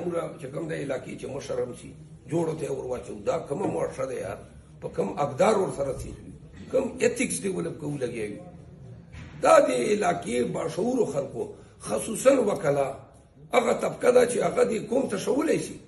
موږ چې کوم د علاقې چې مشرم شي جوړو ته ور واچو دا کوم معاشره ده یار په کوم اقدار ور سره سي کوم ایتھکس ډیولپ کوو لګیږي دا د علاقې باشعور خلکو خصوصا وکلا هغه طبقه دا چې هغه د کوم تشولای شي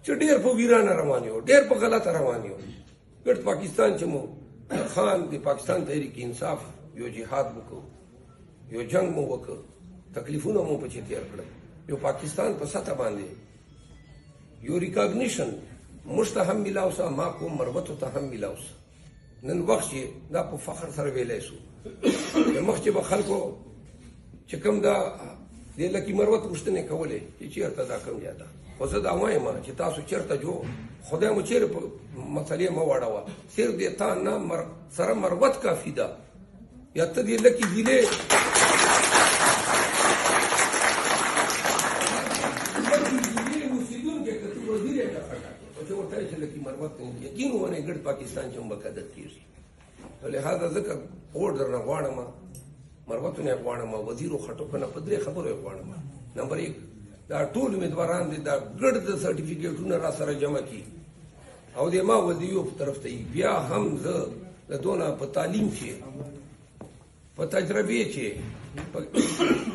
چې ډېر په ویرانه روان یو ډېر په غلطه روان یو ګډ پاکستان چې مو خان د پاکستان تحریک انصاف یو جهاد وکړو یو جنگ مو وکړ تکلیفونه مو په تیر کړل یو پاکستان په سطح باندې یو ریکاګنیشن مستهم ملاوسه ما کوم مربوط ته هم ملاوسه نن وخت دا په فخر سره ویلای شو مخ چې به خلکو چې کوم دا د لکه مربوط پوښتنه کولې چې چیرته دا کوم یاده خو زه دا وایم چې تاسو چیرته جو خدای مو چیرې په مسلې مو واړوه صرف د تا نه سره مربوط کافي ده یا ته دې لکه ضلع یقین ونه ګډ پاکستان چې موږ قدر کیږي لہذا ځکه اوردر نه غواړم مربوطونه غواړم وزیرو خټو کنه پدری خبره غواړم نمبر 1 دا ټول امیدواران دي دا ګډ د سرټیفیکیټونه را سره جمع کی او د ما ودیو په طرف ته بیا هم زه د دونه په تعلیم کې په تجربه کې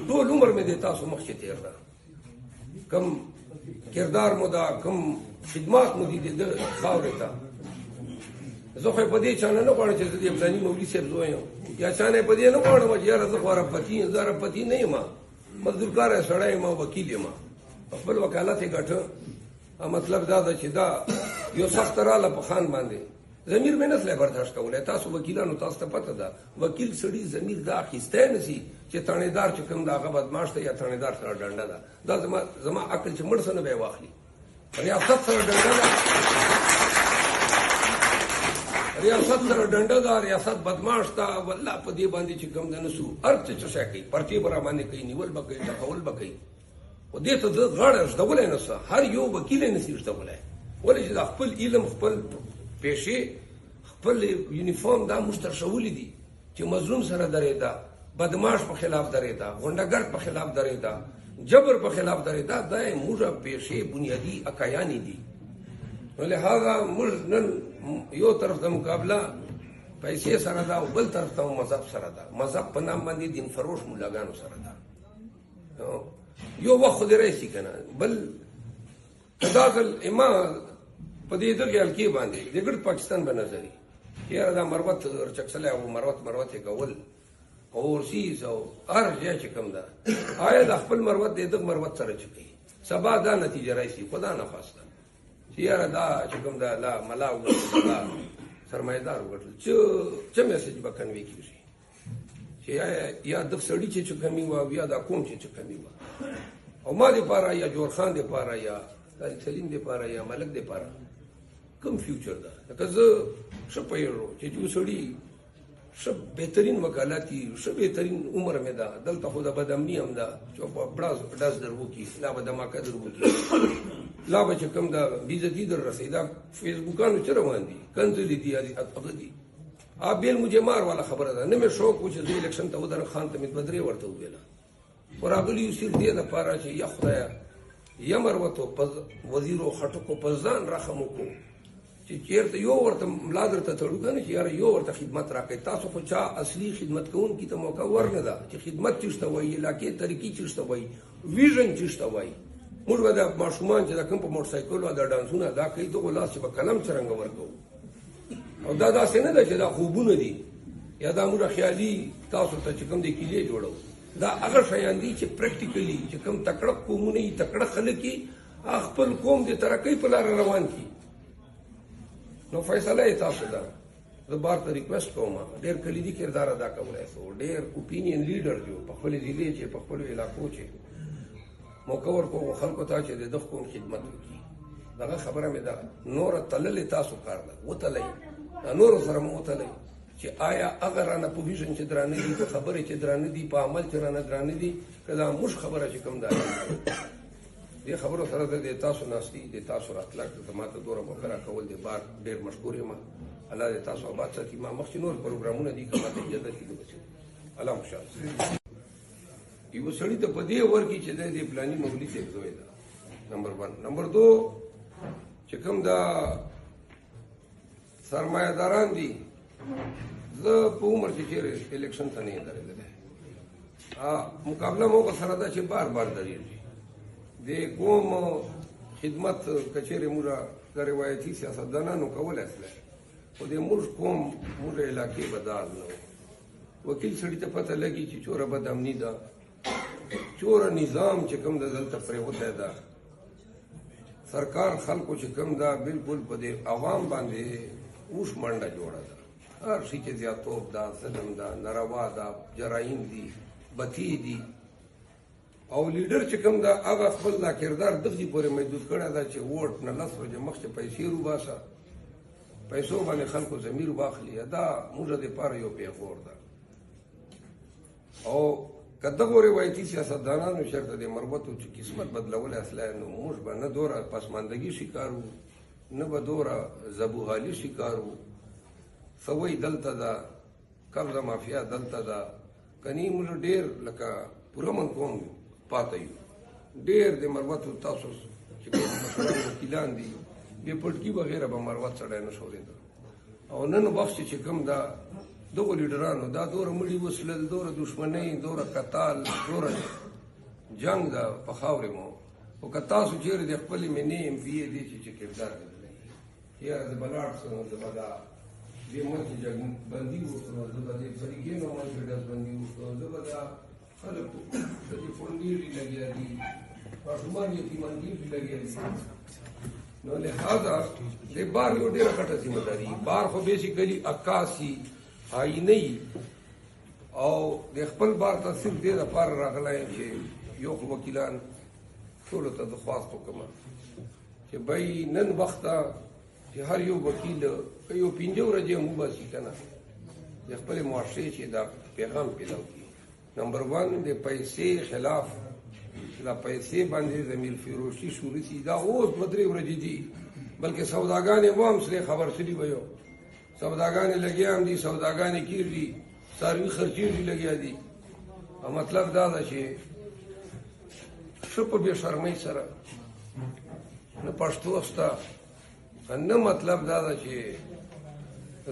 ټول عمر مې د تاسو مخ کې تیر ده کم کردار مو دا کم خدمات مو دي د خاورې ته زه خو په دې چانه نه غواړم چې د افغاني مولوي صاحب زویم یا چانه په دې نه غواړم چې یاره زه خو رپتی نه یم مزدورکار سړی یم وکیل یم خپل وکالت یې ګټه مطلب دا ده چې دا یو سخت راله په خان باندې ضمیر مې نسلی برداشت کولی تاسو وکیلانو تاسو ته پته ده وکیل سړي ضمیر دا اخیستی نه شي چې تڼېدار چې کوم د هغه بدماش دی یا تڼېدار سره ډنډه ده دا زما عقل چې مړ څه نه به یې واخلي ریاست سره ډنډه ده ریاست سره ډنډه ده ریاست بدماش ده والله په دې باندې چې کوم د نسو هر څه څه شی کوي پرچې به راباندې کوي نیول به کوي ټکول به کوي خو دې ته زه غاړه ږدولی نه څه هر یو وکیل یې نشي ږدولی ولې چې دا خپل علم خپل پیشې خپل یونیفارم دا موږ ترشولي دي چې مظلوم سره درېده بدماش په خلاف درېده غونډهګرد په خلاف درېده جبر په خلاف درېده دا یې موږ پیشې بنیادي عقایانې دي نو لهذا موږ نن یو طرف ته مقابله پیسې سره ده او بل طرف ته مذهب سره ده مذهب په نام باندې دین فروش مولاګانو سره ده یو وخت خو دې راشي که نه بل دا ځل اما په دې دغې حلقې باندې د ګډ پاکستان به نظري یاره دا مروت ورچکسلی او مروت یې کول اورسیز او هر ځای چې کوم ده آیا د خپل مروت د دغه مروت سره چې کوي سبا دا نتیجه راشي خدا نه خواسته چې یاره دا چې کوم ده لا ملا وګټل سرمایهدار وګټل څه میسج به کنوي کېږي چې یا دغه سړي چې کمي وه یا دا قوم چې کمي وه او ما دپاره یا جوړ خان دپاره یا طارق سلیم دپاره یا ملک دپاره کوم فیوچر ده لکه زه ښه پوهېږو چې یو سړي ښه بهترین وکالاتي ښه بهترین عمر مې ده دلته خو د بدامني هم ده چې ډز در وکړي لا به دماکه در وکړي لا به چې کوم ده بېعزتي در رسوي دا فیسبوکانو چې روان دي کنځلې دي هغه دي بیل مجھے مار والا خبره ده نه مې شوق و چې زه الیکشن ته ودرم خان ته مې بدرې ورته وویله خو راغلي یو صرف دې دپاره چې یا خدایه یا مروتو وزیرو خټکو په ځان رحم وکړو چې چېرته یو ورته ملا درته تړو که نه چې یاره یو ورته خدمت راکړئ تاسو خو چا اصلي خدمت کوونکي ته موقع ورنه ده چې خدمت چې شته وایي علاقې طریقې چې شته وایي ویژن چې شته وایي موږ به د ماشومان چې دا کوم په موټرسایکل او دا ډانسونه دا کوي دغو لاس چې به قلم څرنګه ورکوو او دا داسې نه ده چې دا خوبونه دي یا دا موږ خیالي تاسو ته چې کوم د کیلې جوړو دا هغه شیان دي چې پریکټیکلي چې کوم تکړه قومونه یي تکړه خلک یي خپل قوم د ترقۍ په لاره روان کړي نو فیصله یې تاسو ده زه بار ته ریکویسټ کوم ډېر کلیدي کردار ادا کولی شو ډېر اوپینین لیډر دی په خپلې ضلعې چې په خپلو علاقو چې موقع ورکوو خلکو ته چې د دغه قوم خدمت وکړي دغه خبره مې ده نوره تللې تاسو کار ده وتلئ دا نورو سره مو وتلئ چې آیا هغه رانه په ویژن چې درانه دي په خبرې چې درانه دي په عمل چې رانه درانه دي که دا موږ خبره چې کوم ده دې خبرو سره د تاسو ناستي د تاسو راتلل ته ما ته دوره موقع راکول د بار ډېر مشکور یم الله دې تاسو آباد ساتي ما مخکې نور پروګرامونه دي که ما ته اجازه کړي الله خوشحاله یو سړي ته په دې ورکړي چې د فلاني مولوي صاحب زوی ده نمبر 1. نمبر 2 چې کوم دا سرمایه‌داران دي زه په عمر کې چیرې الیکشن ته نه درېدلی مقابله مو سره دا چې بار بار درېږي د قوم خدمت کچېرې موږ د روایتي سیاستدانانو کولی اصلی خو د موږ قوم موږ علاقې بدال نه وکیل سړي ته پته لګي چې چوره بدامني ده چوره نظام چې کوم د دلته پرېوتی ده سرکار خلکو چې کوم ده بالکل په دې عوام باندې اوښ منډه جوړه ده هر شي کې زیاتوب ده ظلم ده ناروا ده جرایم دي بتی دي او لیډر چې کوم ده هغه خپل دا کردار دغې پورې محدود کړی ده چې ووټ نه 10 ورځې مخکې پیسې روباسه پیسو باندې خلکو ضمیر واخلي دا موږ دپاره یو پیغور ده او که دغو روایتي سیاستدانانو چېرته د مربوطو چې قسمت بدلولی اصلی نو موږ به نه دوره پسماندګي شکار وو نه به دوره زبوغالي شکار وو سوی دلته ده قبض مافیا دلته ده کنی موږ ډېر لکه پوره من قوم پاته یو ډېر د مربوطو تاسو چې کوم مشران وکیلان دي بې پټکي وغیره به مروت سړی نه شورېده او نن وخت چې کوم دا دغو لیډرانو دا دوره مړي وسلل دوره دشمنۍ دوره قتال دوره جنگ ده په خاورې مو خو که تاسو چېرې د خپلې مینې ایم پي ای دی چې کردار لیدلی یاره زه به لاړ شم زه به دا دې منځ کې بندي وکړم زه به دې فریقینو منځ کې ډزبندي وکړم زه به دا خلک د دې فونډېري لګیا دي ماشومان یتیمان ډېر لګیا دي نو لہذا د بار یو ډېره غټه ذمه داري بار خو بیسیکلي عکاسي آینه او د خپل بار ته صرف دې دپاره راغلی یم چې یو خو وکیلان ټولو ته درخواست وکړم چې بی نن وخته چې هر یو وکیل که یو 5 ورځې هم وباسي که نه د خپلې معاشرې چې دا پیغام پیدا کړي نمبر 1 د پیسې خلاف دا پیسې باندې زمیر فروشي شروع شي دا اوس 2-3 ورځې دي بلکې سوداګانې مو هم سرې خبر شوي به یو سوداګانې لګیا هم دي سوداګانې کېږي څاروي خرچېږي لګیا دي او مطلب دا ده چې ښه په بې شرمۍ سره نه پښتو شته نه مطلب دا ده چې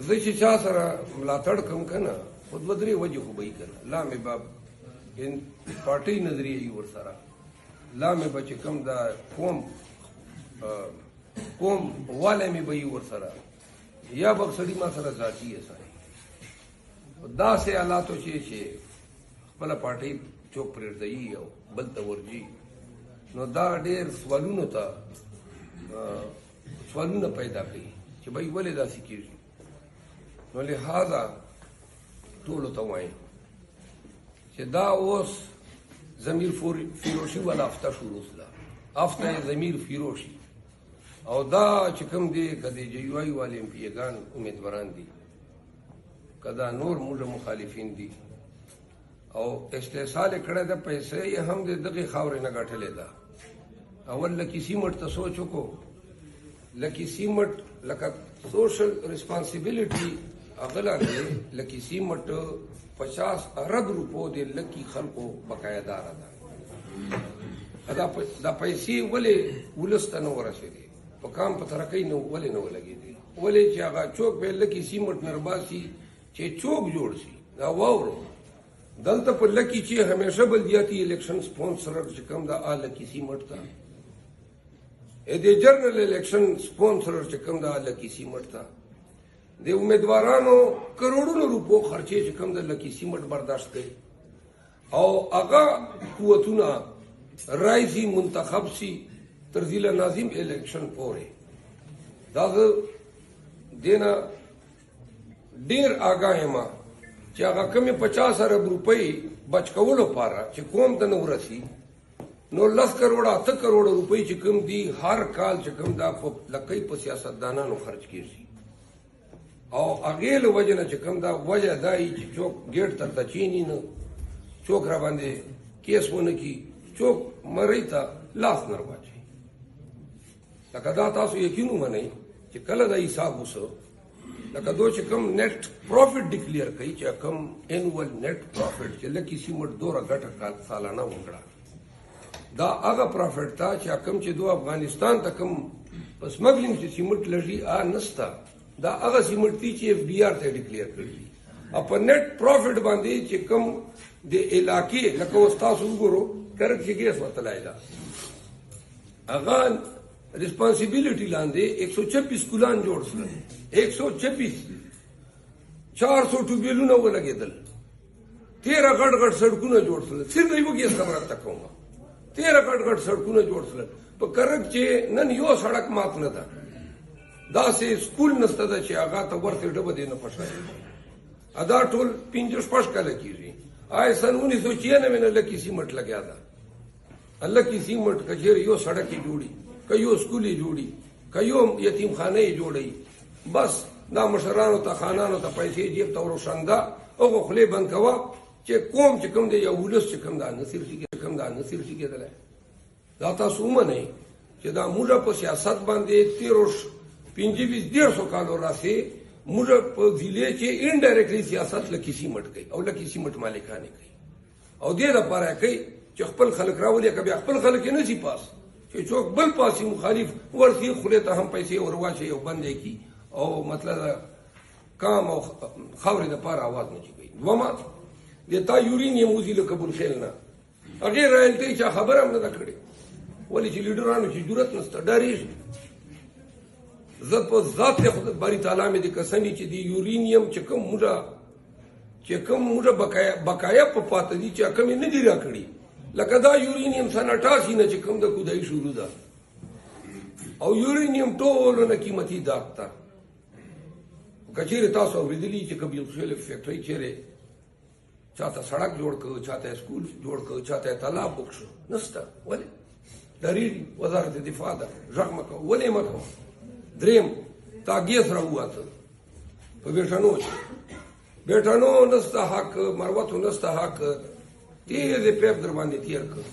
زه چې چا سره ملاتړ کوم که نه خو 2-3 وجې خو به یي که نه لا مې به پارټۍ نظریه یي ورسره لا مې به چې کوم دا قوم والی مې به یي ورسره یا به سړي ما سره ذاتي اساني داسې حالاتو چې خپله پارټۍ چوک پرېږدوي او بل ته ورځي نو دا ډېر سوالونه پیدا کوي چې بھائی ولې داسې کېږي نو لہذا ټولو ته وایم چې دا اوس ضمیر فروشي والا هفته شروع شوله هفته ضمیر فروشي او دا چې کوم دی که د جی یو آی والې ایم پي ایګان امیدواران دي که دا نور موږ مخالفین دي او استحصال یې کړی ده پیسې یې هم د دغې خاورې نه ګټلې ده اول لکي سیمټ ته سوچ وکړو لکي سیمټ لکه سوشل ریسپانسبلټي هغه لاندې لکي سیمټ 50 ارب روپو د لکي خلکو بقایداره ده دا پیسې ولې ولس ته نه ورسېدې په کام په ترقۍ نه ولې نه ولګېدې ولې چې هغه چوک به لکي سیمټ نه رباسي چې چوک جوړ شي دا واورو دلته په لکي چې همیشه بلدیاتي الیکشن سپونسر چې کوم دا لکي سیمټ ته د جنرال الیکشن سپونسر چې کوم دا لکي سیمټ ته د امیدوارانو کروڑونو روپو خرچې چې کوم د لکي سیمټ برداشت کوي او هغه قوتونه رایزي منتخب سي تر ضلع ناظم الیکشن پورې دا دینا ډیر آگاه یم چې هغه کمې 50 ارب روپۍ بچ کولو پاره چې قوم ته نه ورسي نو 10 کروڑ 8 کروڑ روپۍ چې کوم دي هر کال چې کوم دا په لکۍ په سیاستدانانو خرچ کیږي او هغې له وجې نه چې کوم دا وجه دا یي چې څوک ګیټ ته تچیني نه څوک را باندې کیس ونه کي څوک مرۍ ته لاس نه واچوي لکه دا تاسو یقین ومنئ چې کله دا حساب وسو لکه دو چې کوم نیټ پروفیټ ډیکلیئر کوي چې کوم انول نیټ پروفیټ چې لکي سیمټ دوره ګټه سالانه وکړه دا هغه پروفټ تا چې کوم چې دو افغانستان ته کوم په سمګلینګ چې سیمټ لږی نستا دا هغه سیمټ دي چې اف بي آر ته ډیکلیئر کړی په نت پروفټ باندې چې کوم د علاقې لکه استاد وګورو کرک چې کیس وتلای دا هغه ریسپانسیبিলিټي لاندې 126 سکولان جوړ شول 126 400 ټوبیلونه ولګېدل 13 غټ سړکونه جوړ شول څنګه یو کې خبره تکوم 13 غټ سړکونه جوړ شول په کرک چې نن یو سړک مات نه ده دا سه سکول نسته ده چې هغه ته ورته ډبه دی نه پښه ادا ټول 55 کال کیږي آی سن 1996 में lucky cement लगा था अल्लाह की सीमेंट कचेर यो सड़क की जोड़ी कयो स्कूली जोड़ी कयो यतीम खाने जोड़ी बस ना मशरानो ता खानानो ता पैसे जेब ता रोशंदा ओ खले बंद कवा چې کوم چې کوم دی یو ولس چې کوم دا نصیر شي کوم دا نصیر شي کېدل دا تاسو ومنئ چې دا موږ په سیاست باندې 13 کالو راځي موږ په ضلع کې انډایرکټلی سیاست لکه سیمټ کوي او لکه سیمټ مالکانه کوي او دې لپاره کوي چې خپل خلک راولي کبي خپل خلک نه شي پاس چې څوک بل پاسي مخالف ورسي خله ته هم پیسې ورواچي او بندې کی او مطلب کام او خاورې د پاره आवाज نه کوي دوما د تا یورینیم وزیل قبول خلنا هغه راځي چې خبره هم نه کړې ولی چې لیډرانو چې جرأت نشته ډاري زه په ذات خدای باری تعالی مې د قسمی چې دی یورینیم چې کوم موږ بقایا په پاتې دي چې کوم نه دی راکړي لکه دا یورینیم سن 88 نه چې کوم د کودای شروع ده او یورینیم ټول نه قیمتي داغتا کچېره تاسو ورېدلی چې کبي خل فیکټری چیرې چاته سړک جوړ کړ چاته سکول جوړ کړ چاته تالاب وکړ نسته ولی دریل وزارت دفاع ده ځکه ولې مکو دریم تاګیس راوته په بیٹانو نسته حق مروت نسته حق دې په در باندې تیر کړ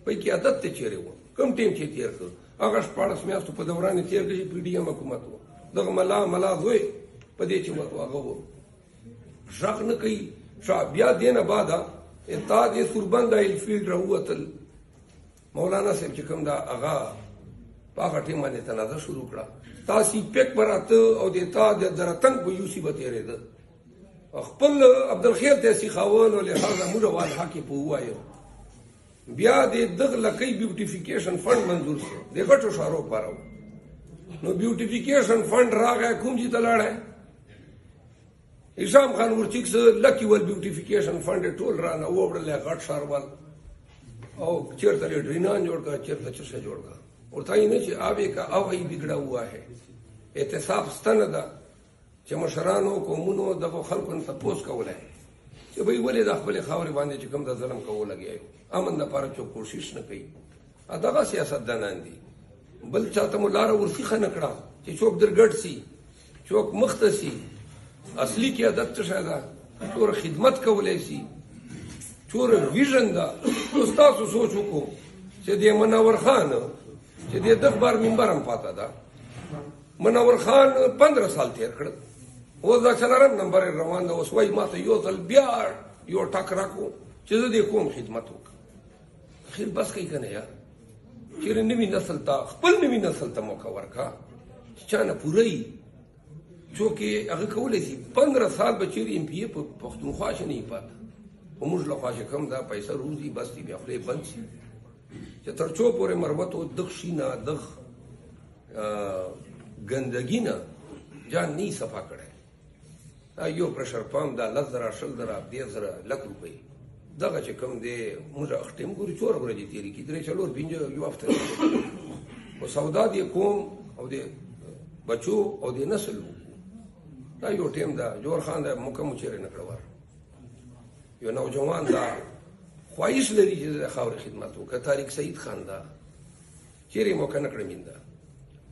په کې عادت ته چیرې و کم ټیم چې تیر کړ هغه 14 میاشتو په دوران تیر کړي پی ډی ایم حکومت و دغه ملا دوی په دې چې هغه و ځکه نه کوي بیا دینه بعد اتحاد سوربند الفیلډ راوتل مولانا صاحب چې کوم دا هغه پاکه ټیم باندې تنازع شروع کړه تاسو پک براته او د اتحاد درتنګ په یوسی بتیرې ده خپل عبدالخیر ته سیخاون او لهدا موږ وال حق په وایو بیا د دغه لکې بیوټیفیکیشن فند منظور شو د غټو شارو پاره نو بیوټیفیکیشن فند راغی کوم چې تلاړه هشام خان ورچیک سره لکی ول بیوټیفیکیشن فند ټول را نه وړل غټ شاروال او چیرته ډرینان جوړ کا چیرته څه جوړ کا ورته یې نه چې آبه کا او ای بګړه ہوا ہے احتساب ستنه ده چې مشرانو قومونو دغه خلکو ته پوس کولای چې به ولې د خپل خاورې باندې چې کوم د ظلم کوو لګي امن لپاره چې کوشش نه کوي دغه سیاست دانان دي بل چاته مولار ورسی خنه کړه چې څوک درګډ سي څوک مختصي اصلي کې عادت څه ده ټول خدمت کولای شي ټول ویژن دا تاسو سوچ وکړو چې د منور خان چې د دغبار منبر هم پاته ده منور خان 15 سال تیر کړ او دا څلورم نمبر روان ده اوس وای ماته یو ځل بیا یو ټاک راکو چې زه د کوم خدمت وکړم خیر بس کوي کنه یا چې نوی نسل ته خپل نوی نسل ته موقع ورکا چې نه پوره چونکه هغه کولای شي 15 سال بچی ایم پی په پښتونخوا شي نه پات او موږ له خواشه کم دا پیسې روزي بس دی بیا خپل بند شي چې ترڅو پورې مربوط او دغ شینه دغ ګندګینه جان نه صفا کړي یو پرشر پام دا لزر شل درا 10000 لک روپۍ دغه چې کوم دی موږ اختم ګوري چور ورځې تیری کی درې چلور بینځه یو هفته او سودا دی کوم او دی بچو او دی نسل دا یو ټیم دا جوړ خان دا مکمل چیرې نه کړو یو نوجوان دا خواهش لري چې د خاور خدمت وکړي طارق سعید خان دا چیرې موقع نه کړی میندا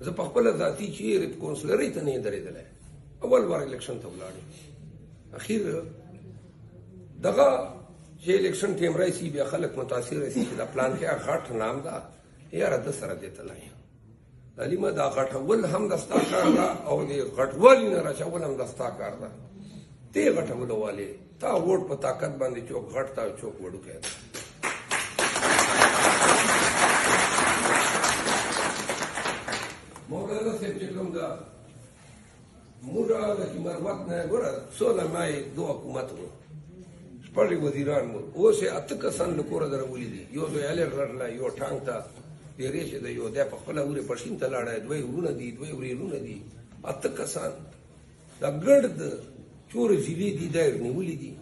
زه په خپل ذاتی چیرې کونسلري ته نه درېدل اول وار الیکشن ته ولاړم اخیر دغه چې الیکشن ټیم راځي بیا خلک متاثر شي چې دا پلان کې غټ نام دا یاره د سره دیته لای علیمه دا غټول هم دستا کار دا او دی غټول نه راچول هم دستا کار دا تی غټول والے تا ووټ په طاقت باندې چوک غټ تا چوک وډو کې دا صاحب چې کوم دا موږ هغه چې مروت نه ګوره سوله مای دو حکومت و شپږ وزیران مو اوس یې اته کسان له کوره درولي دي یو زویالی لرله یو ټانک ته ډېرې چې دی یو دی په خپله ورې پښین ته لاړی دوی ورونه دي دوی ورېرونه دي اته کسان دا ګرد چورې ضلې دي دا یې نیولي دي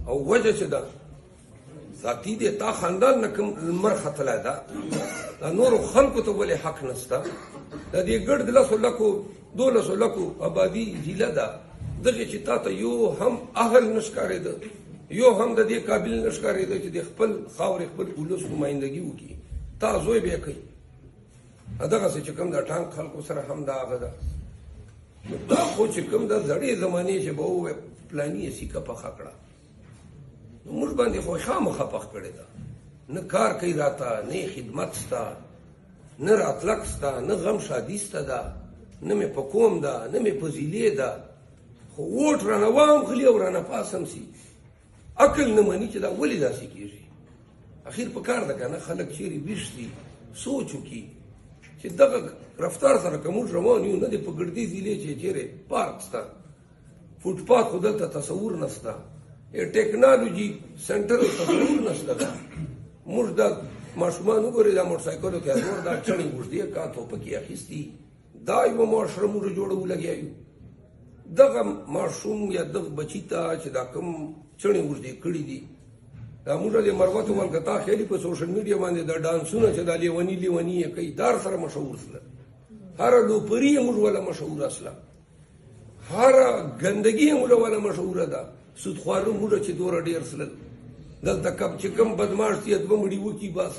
او وجه چې ده ذاتي دی تا خاندان نه کوم لمر ختلی ده دا نورو خلکو ته ولې حق نشته د دې ګرد لسو لکو 12 لکو آبادي ضلع ده دغه چې تا ته یو هم اهل نه ښکارېده یو هم د دې قابل نه ښکارېده چې د خپل خاورې خپل ولس نمایندګي وکړي تا زوی به یې کوي دغسې چې کوم د ټانک خلکو سره هم دا هغه ده دا خو چې کوم د زړې زمانې چې به ووایه پلاني یې سیکه پخه کړه نو موږ باندې خو خامخا پخ کړې ده نه کار کوي راته نه خدمت سته نه راتلک سته نه غم شادي سته ده نه مې په کوم ده نه مې په ضلع ده خو ووټ رانه واخلي او رانه پاسم سي عقل نه مني چې دا ولې داسې کېږي اخر په کار ده که نه خلک چیرې ویښ دي سوچ وکړي چې دغه رفتار سره که موږ روان یو نه دی په ګردي ضلع چې چیرې پارک سته فوټپات خو دلته تصور نشته ټیکنالوژي سنټر تصور نشته ده موږ دا ماشومان وګورئ دا موټرسایکلو کې ازور دا چڼې اوږدې کا توپکې اخیستي دا یوه معاشره موږ جوړو لګیا یو دغه ماشوم یا دغه بچي ته چې دا کوم چڼې اوږدې کړي دي دا موږ د مروتو ملکتا خیلی په سوشل میډیا باندې دا ډانسونه چې دا لیوني لیوني یې کوي دار سره مشهور سله هره لوپري یې موږ وله مشهوره سله هره ګندګي یې موږ وله مشهوره ده سودخوارو موږ چې دوره ډېر سلل دلته کب چې کوم بدماش دي دوه مړي وکړي بس